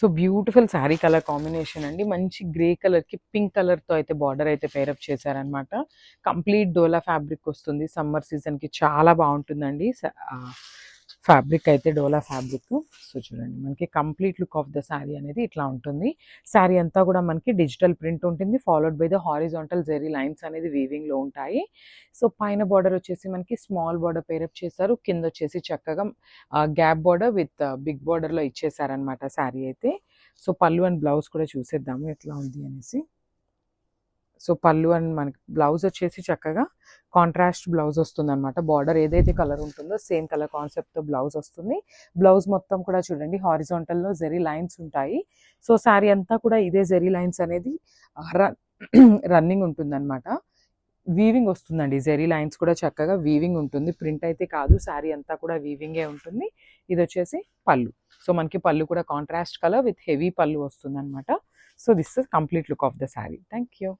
So beautiful sari colour combination అండి. మంచి grey కలర్‌కి పింక్ కలర్‌తో అయితే బార్డర్ అయితే పేరప్ చేశారనమాట. కంప్లీట్ డోలా ఫ్యాబ్రిక్ వస్తుంది. సమ్మర్ సీజన్‌కి చాలా బావుంటుందండి. ఫ్యాబ్రిక్ అయితే డోలా ఫ్యాబ్రిక్. సో చూడండి మనకి complete look of the sari అనేది ఇట్లా ఉంటుంది. శారీ అంతా కూడా మనకి డిజిటల్ ప్రింట్ ఉంటుంది. Followed by the horizontal zari lines అనేది వీవింగ్‌లో ఉంటాయి. సో పైన బార్డర్ వచ్చేసి మనకి స్మాల్ బార్డర్ పేరప్ చేశారు. కిందొచ్చేసి చక్కగా గ్యాప్ బార్డర్ విత్ బిగ్ బార్డర్‌లో ఇచ్చేసారనమాట శారీ అయితే. సో పళ్ళు అండ్ బ్లౌజ్ కూడా చూసేద్దాము ఎట్లా ఉంది అనేసి. సో పళ్ళు అండ్ మనకి బ్లౌజ్ వచ్చేసి చక్కగా కాంట్రాస్ట్ బ్లౌజ్ వస్తుందనమాట. బార్డర్ ఏదైతే కలర్ ఉంటుందో సేమ్ కలర్ కాన్సెప్ట్‌తో బ్లౌజ్ వస్తుంది. బ్లౌజ్ మొత్తం కూడా చూడండి హారిజాంటల్‌లో జెరీ లైన్స్ ఉంటాయి. సో శారీ అంతా కూడా ఇదే జెరీ లైన్స్ అనేది రన్ రన్నింగ్ ఉంటుందనమాట. వీవింగ్ వస్తుందండి. జెరీ లైన్స్ కూడా చక్కగా వీవింగ్ ఉంటుంది. ప్రింట్ అయితే కాదు. శారీ అంతా కూడా వీవింగే ఉంటుంది. ఇదొచ్చేసి పళ్ళు. సో మనకి పళ్ళు కూడా కాంట్రాస్ట్ కలర్ విత్ హెవీ పళ్ళు వస్తుందనమాట. So this is complete look of the sari. Thank you.